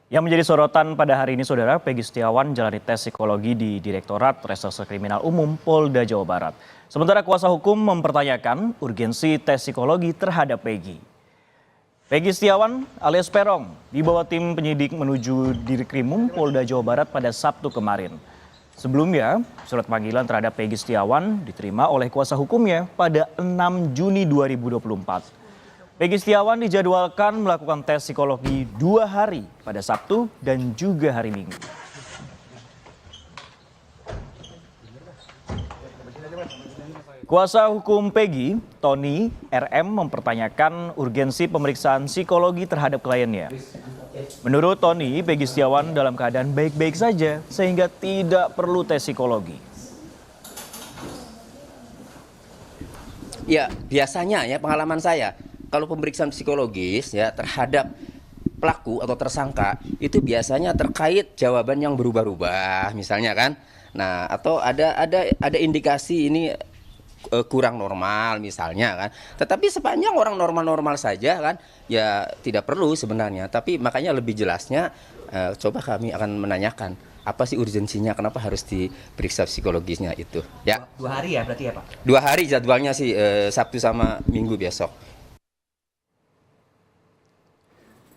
Yang menjadi sorotan pada hari ini, Saudara, Peggy Setiawan jalani tes psikologi di Direktorat Reserse Kriminal Umum Polda Jawa Barat. Sementara kuasa hukum mempertanyakan urgensi tes psikologi terhadap Peggy. Peggy Setiawan alias Peron dibawa tim penyidik menuju Dirkrimum Polda Jawa Barat pada Sabtu kemarin. Sebelumnya, surat panggilan terhadap Peggy Setiawan diterima oleh kuasa hukumnya pada 6 Juni 2024. Peggy Setiawan dijadwalkan melakukan tes psikologi 2 hari pada Sabtu dan juga hari Minggu. Kuasa hukum Peggy, Tony RM, mempertanyakan urgensi pemeriksaan psikologi terhadap kliennya. Menurut Tony, Peggy Setiawan dalam keadaan baik-baik saja sehingga tidak perlu tes psikologi. Ya, biasanya ya pengalaman saya, kalau pemeriksaan psikologis ya terhadap pelaku atau tersangka itu biasanya terkait jawaban yang berubah-ubah misalnya kan. Nah, atau ada indikasi ini kurang normal misalnya kan. Tetapi sepanjang orang normal-normal saja kan ya tidak perlu sebenarnya. Tapi makanya lebih jelasnya coba kami akan menanyakan apa sih urgensinya, kenapa harus diperiksa psikologisnya itu ya. 2 hari ya berarti ya Pak? 2 hari jadwalnya sih, Sabtu sama Minggu besok.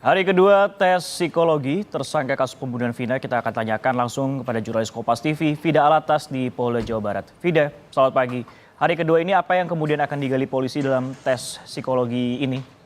Hari kedua tes psikologi tersangka kasus pembunuhan Vina, kita akan tanyakan langsung kepada jurnalis Kompas TV, Vida Alatas di Polda Jawa Barat. Vida, selamat pagi. Hari kedua ini apa yang kemudian akan digali polisi dalam tes psikologi ini?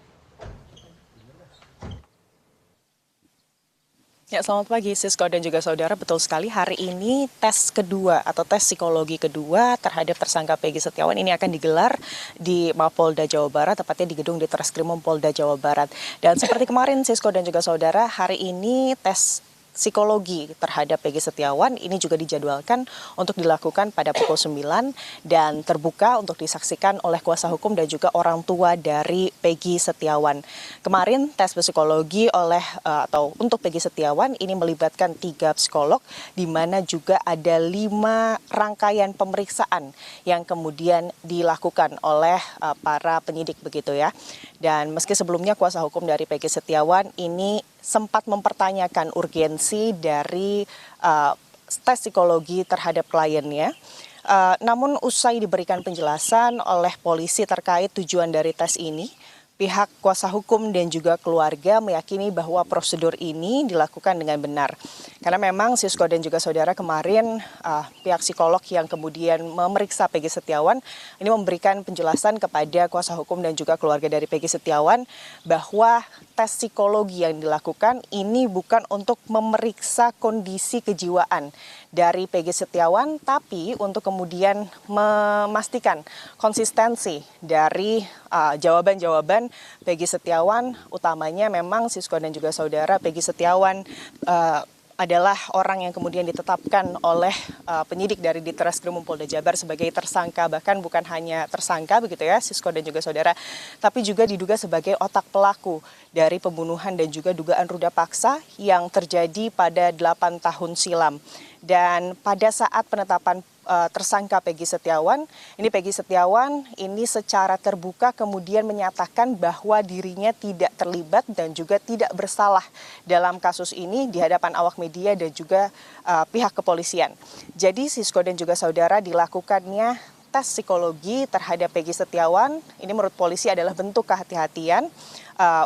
Ya, selamat pagi Sisko dan juga saudara. Betul sekali, hari ini tes kedua atau tes psikologi kedua terhadap tersangka Peggy Setiawan ini akan digelar di Mapolda Jawa Barat, tepatnya di gedung Ditreskrimum Polda Jawa Barat. Dan seperti kemarin Sisko dan juga saudara, hari ini tes psikologi terhadap Peggy Setiawan ini juga dijadwalkan untuk dilakukan pada pukul 9 dan terbuka untuk disaksikan oleh kuasa hukum dan juga orang tua dari Peggy Setiawan. Kemarin tes psikologi atau untuk Peggy Setiawan ini melibatkan 3 psikolog, di mana juga ada 5 rangkaian pemeriksaan yang kemudian dilakukan oleh para penyidik begitu ya. Dan meski sebelumnya kuasa hukum dari Peggy Setiawan ini sempat mempertanyakan urgensi dari tes psikologi terhadap kliennya. Namun usai diberikan penjelasan oleh polisi terkait tujuan dari tes ini, pihak kuasa hukum dan juga keluarga meyakini bahwa prosedur ini dilakukan dengan benar. Karena memang Sisko dan juga saudara, kemarin pihak psikolog yang kemudian memeriksa Peggy Setiawan ini memberikan penjelasan kepada kuasa hukum dan juga keluarga dari Peggy Setiawan bahwa tes psikologi yang dilakukan ini bukan untuk memeriksa kondisi kejiwaan dari Peggy Setiawan, tapi untuk kemudian memastikan konsistensi dari jawaban-jawaban Peggy Setiawan, utamanya memang Sisko dan juga saudara, Peggy Setiawan adalah orang yang kemudian ditetapkan oleh penyidik dari Ditreskrimum Polda Jabar sebagai tersangka, bahkan bukan hanya tersangka begitu ya Sisko dan juga saudara, tapi juga diduga sebagai otak pelaku dari pembunuhan dan juga dugaan ruda paksa yang terjadi pada 8 tahun silam. Dan pada saat penetapan tersangka Peggy Setiawan, ini Peggy Setiawan ini secara terbuka kemudian menyatakan bahwa dirinya tidak terlibat dan juga tidak bersalah dalam kasus ini di hadapan awak media dan juga pihak kepolisian. Jadi Sisko dan juga saudara, dilakukannya tes psikologi terhadap Peggy Setiawan ini menurut polisi adalah bentuk kehati-hatian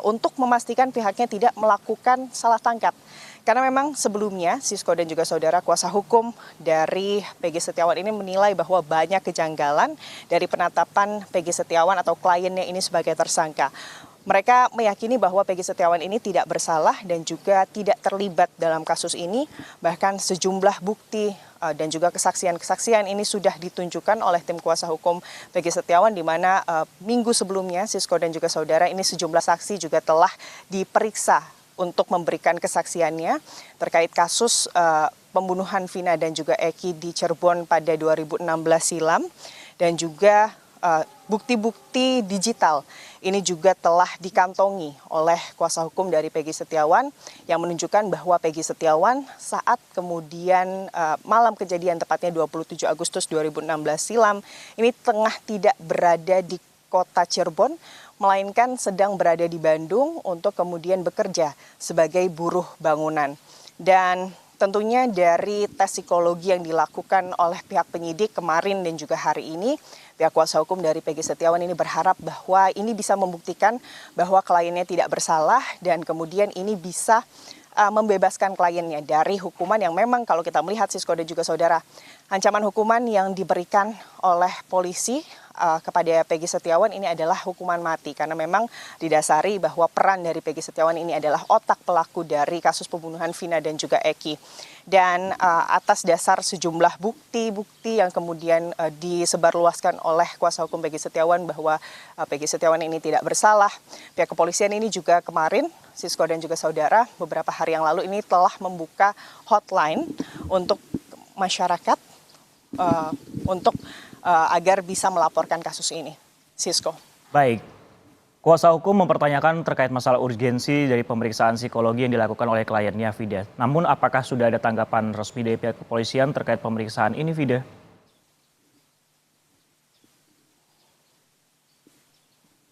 untuk memastikan pihaknya tidak melakukan salah tangkap. Karena memang sebelumnya Sisko dan juga saudara, kuasa hukum dari Peggy Setiawan ini menilai bahwa banyak kejanggalan dari penetapan Peggy Setiawan atau kliennya ini sebagai tersangka. Mereka meyakini bahwa Peggy Setiawan ini tidak bersalah dan juga tidak terlibat dalam kasus ini. Bahkan sejumlah bukti dan juga kesaksian-kesaksian ini sudah ditunjukkan oleh tim kuasa hukum Peggy Setiawan, di mana minggu sebelumnya Sisko dan juga saudara, ini sejumlah saksi juga telah diperiksa untuk memberikan kesaksiannya terkait kasus pembunuhan Vina dan juga Eki di Cirebon pada 2016 silam. Dan juga bukti-bukti digital ini juga telah dikantongi oleh kuasa hukum dari Peggy Setiawan yang menunjukkan bahwa Peggy Setiawan saat kemudian malam kejadian, tepatnya 27 Agustus 2016 silam, ini tengah tidak berada di kota Cirebon, melainkan sedang berada di Bandung untuk kemudian bekerja sebagai buruh bangunan. Dan tentunya dari tes psikologi yang dilakukan oleh pihak penyidik kemarin dan juga hari ini, pihak kuasa hukum dari Peggy Setiawan ini berharap bahwa ini bisa membuktikan bahwa kliennya tidak bersalah dan kemudian ini bisa membebaskan kliennya dari hukuman yang memang kalau kita melihat Sisko dan juga saudara, ancaman hukuman yang diberikan oleh polisi kepada Peggy Setiawan ini adalah hukuman mati karena memang didasari bahwa peran dari Peggy Setiawan ini adalah otak pelaku dari kasus pembunuhan Vina dan juga Eki. Dan atas dasar sejumlah bukti-bukti yang kemudian disebarluaskan oleh kuasa hukum Peggy Setiawan bahwa Peggy Setiawan ini tidak bersalah, pihak kepolisian ini juga kemarin, Sisko dan juga saudara, beberapa hari yang lalu ini telah membuka hotline untuk masyarakat agar bisa melaporkan kasus ini. Sisko. Baik, kuasa hukum mempertanyakan terkait masalah urgensi dari pemeriksaan psikologi yang dilakukan oleh kliennya Vida. Namun apakah sudah ada tanggapan resmi dari pihak kepolisian terkait pemeriksaan ini, Vida?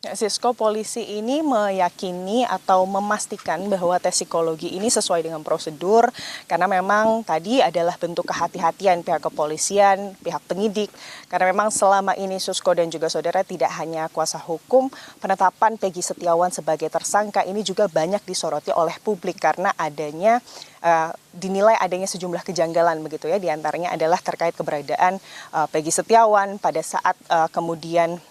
Sisko, polisi ini meyakini atau memastikan bahwa tes psikologi ini sesuai dengan prosedur karena memang tadi adalah bentuk kehati-hatian pihak kepolisian, pihak penyidik karena memang selama ini Sisko dan juga saudara tidak hanya kuasa hukum, penetapan Peggy Setiawan sebagai tersangka ini juga banyak disoroti oleh publik karena dinilai adanya sejumlah kejanggalan begitu ya, diantaranya adalah terkait keberadaan Peggy Setiawan pada saat kemudian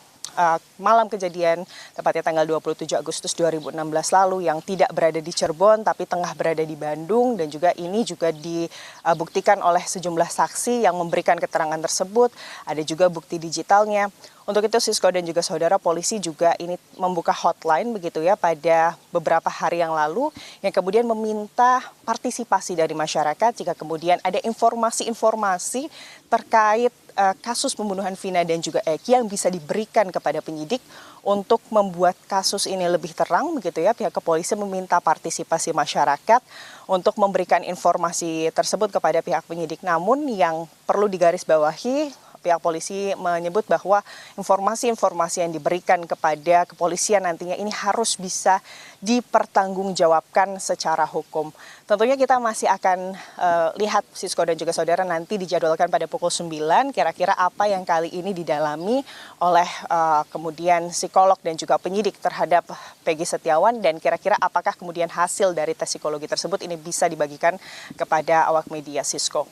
malam kejadian, tepatnya tanggal 27 Agustus 2016 lalu yang tidak berada di Cirebon tapi tengah berada di Bandung, dan juga ini juga dibuktikan oleh sejumlah saksi yang memberikan keterangan tersebut, ada juga bukti digitalnya. Untuk itu Sisko dan juga saudara, polisi juga ini membuka hotline begitu ya pada beberapa hari yang lalu yang kemudian meminta partisipasi dari masyarakat jika kemudian ada informasi-informasi terkait kasus pembunuhan Vina dan juga Eki yang bisa diberikan kepada penyidik untuk membuat kasus ini lebih terang begitu ya. Pihak kepolisian meminta partisipasi masyarakat untuk memberikan informasi tersebut kepada pihak penyidik. Namun yang perlu digarisbawahi, pihak polisi menyebut bahwa informasi-informasi yang diberikan kepada kepolisian nantinya ini harus bisa dipertanggungjawabkan secara hukum. Tentunya kita masih akan lihat Sisko dan juga saudara, nanti dijadwalkan pada pukul 9 kira-kira apa yang kali ini didalami oleh kemudian psikolog dan juga penyidik terhadap Peggy Setiawan, dan kira-kira apakah kemudian hasil dari tes psikologi tersebut ini bisa dibagikan kepada awak media. Sisko.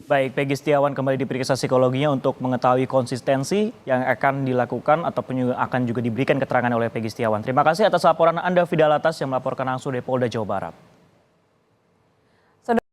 Baik, Peggy Setiawan kembali diperiksa psikologinya untuk mengetahui konsistensi yang akan dilakukan ataupun akan juga diberikan keterangan oleh Peggy Setiawan. Terima kasih atas laporan Anda, Vida Latas, yang melaporkan langsung dari Polda Jawa Barat.